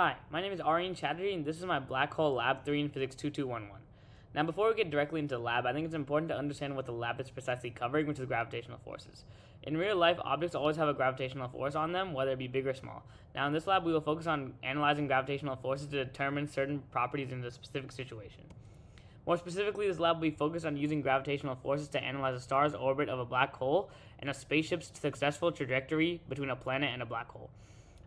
Hi, my name is Aaryan Chatterjee, and this is my Black Hole Lab 3 in Physics 2211. Now, before we get directly into the lab, I think it's important to understand what the lab is precisely covering, which is gravitational forces. In real life, objects always have a gravitational force on them, whether it be big or small. Now, in this lab, we will focus on analyzing gravitational forces to determine certain properties in a specific situation. More specifically, this lab will be focused on using gravitational forces to analyze a star's orbit of a black hole and a spaceship's successful trajectory between a planet and a black hole.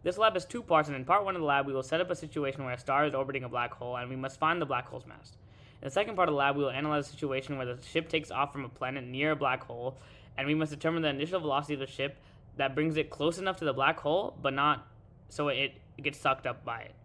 This lab has two parts, and in part one of the lab, we will set up a situation where a star is orbiting a black hole, and we must find the black hole's mass. In the second part of the lab, we will analyze a situation where the ship takes off from a planet near a black hole, and we must determine the initial velocity of the ship that brings it close enough to the black hole, but not so it gets sucked up by it.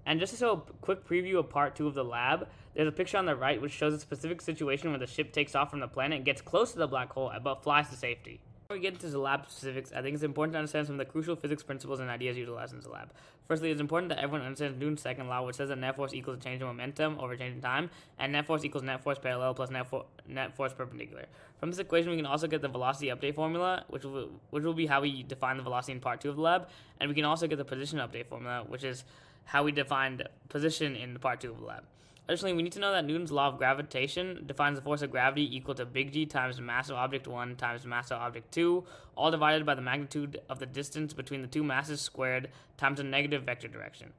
And just to show a quick preview of part 2 of the lab, there's a picture on the right which shows a specific situation where the ship takes off from the planet, gets close to the black hole, but flies to safety. Before we get into the lab specifics, I think it's important to understand some of the crucial physics principles and ideas utilized in the lab. Firstly, it's important that everyone understands Newton's second law, which says that net force equals a change in momentum over change in time, and net force equals net force parallel plus net force perpendicular. From this equation, we can also get the velocity update formula, which will be how we define the velocity in part 2 of the lab, and we can also get the position update formula, which is how we defined position in part 2 of the lab. Additionally, we need to know that Newton's law of gravitation defines the force of gravity equal to big G times mass of object 1 times mass of object 2, all divided by the magnitude of the distance between the two masses squared times the negative vector direction.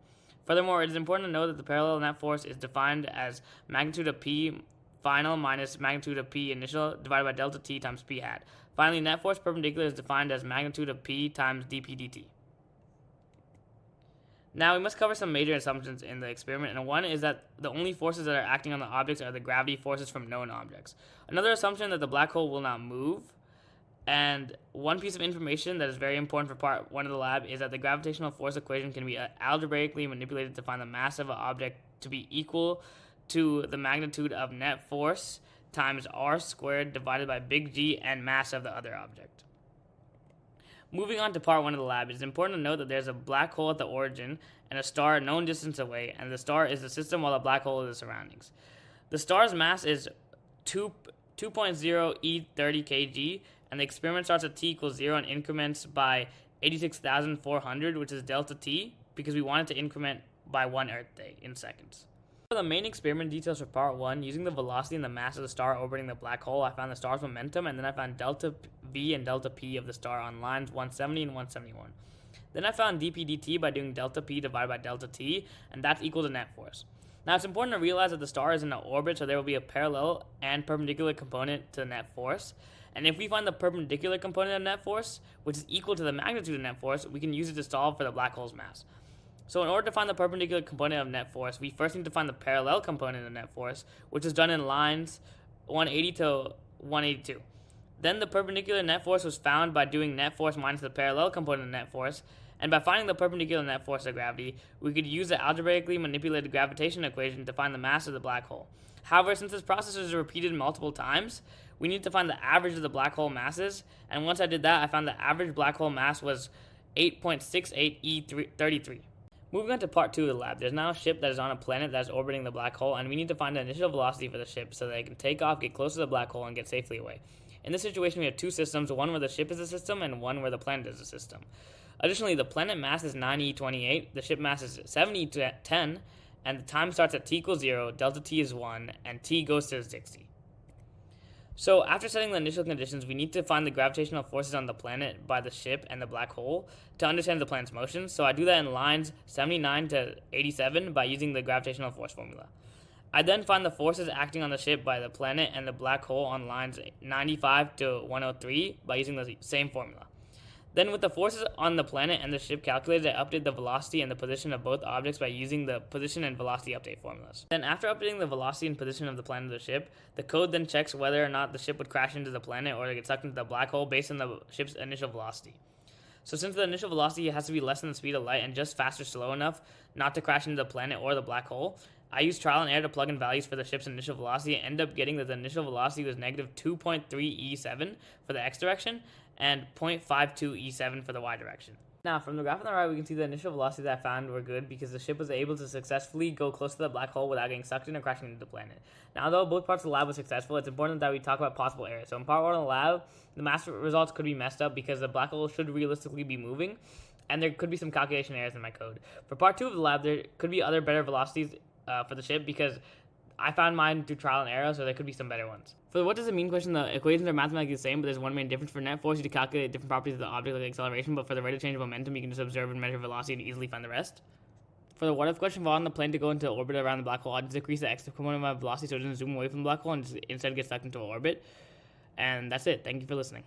Furthermore, it is important to know that the parallel net force is defined as magnitude of P final minus magnitude of P initial divided by delta T times P hat. Finally, net force perpendicular is defined as magnitude of P times dP dt. Now, we must cover some major assumptions in the experiment, and one is that the only forces that are acting on the objects are the gravity forces from known objects. Another assumption that the black hole will not move, and one piece of information that is very important for part 1 of the lab is that the gravitational force equation can be algebraically manipulated to find the mass of an object to be equal to the magnitude of net force times r squared divided by big G and mass of the other object. Moving on to part 1 of the lab, it is important to note that there's a black hole at the origin and a star a known distance away, and the star is the system while the black hole is the surroundings. The star's mass is 2.0 e 30 kg, and the experiment starts at t equals 0 and increments by 86,400, which is delta t, because we want it to increment by 1 Earth day in seconds. For the main experiment details for part 1, using the velocity and the mass of the star orbiting the black hole, I found the star's momentum, and then I found delta V and delta P of the star on lines 170 and 171. Then I found dP dt by doing delta P divided by delta T, and that's equal to net force. Now, it's important to realize that the star is in an orbit, so there will be a parallel and perpendicular component to the net force. And if we find the perpendicular component of net force, which is equal to the magnitude of net force, we can use it to solve for the black hole's mass. So in order to find the perpendicular component of net force, we first need to find the parallel component of net force, which is done in lines 180 to 182. Then the perpendicular net force was found by doing net force minus the parallel component of net force, and by finding the perpendicular net force of gravity, we could use the algebraically manipulated gravitation equation to find the mass of the black hole. However, since this process is repeated multiple times, we need to find the average of the black hole masses, and once I did that, I found the average black hole mass was 8.68 e33. Moving on to part 2 of the lab, there's now a ship that is on a planet that is orbiting the black hole, and we need to find the initial velocity for the ship so that it can take off, get close to the black hole, and get safely away. In this situation, we have two systems, one where the ship is a system and one where the planet is a system. Additionally, the planet mass is 9e28, the ship mass is 7e10, and the time starts at t equals 0, delta t is 1, and t goes to 60. So after setting the initial conditions, we need to find the gravitational forces on the planet by the ship and the black hole to understand the planet's motion. So I do that in lines 79 to 87 by using the gravitational force formula. I then find the forces acting on the ship by the planet and the black hole on lines 95 to 103 by using the same formula. Then with the forces on the planet and the ship calculated, I update the velocity and the position of both objects by using the position and velocity update formulas. Then after updating the velocity and position of the planet and the ship, the code then checks whether or not the ship would crash into the planet or get sucked into the black hole based on the ship's initial velocity. So since the initial velocity has to be less than the speed of light and just fast or slow enough not to crash into the planet or the black hole, I used trial and error to plug in values for the ship's initial velocity and end up getting that the initial velocity was negative 2.3 e7 for the x direction and 0.52 e7 for the y direction. Now, from the graph on the right, we can see the initial velocities I found were good because the ship was able to successfully go close to the black hole without getting sucked in or crashing into the planet. Now, although both parts of the lab were successful, it's important that we talk about possible errors. So in part 1 of the lab, the mass results could be messed up because the black hole should realistically be moving, and there could be some calculation errors in my code. For part 2 of the lab, there could be other better velocities for the ship because I found mine through trial and error, so there could be some better ones. For the what does it mean question, the equations are mathematically the same, but there's one main difference. For net force, you to calculate different properties of the object like acceleration, but for the rate of change of momentum, you can just observe and measure velocity and easily find the rest. For the what if question, for on the plane to go into orbit around the black hole, I'll just decrease the x component of my velocity so it doesn't zoom away from the black hole and just instead get stuck into orbit. And that's it. Thank you for listening.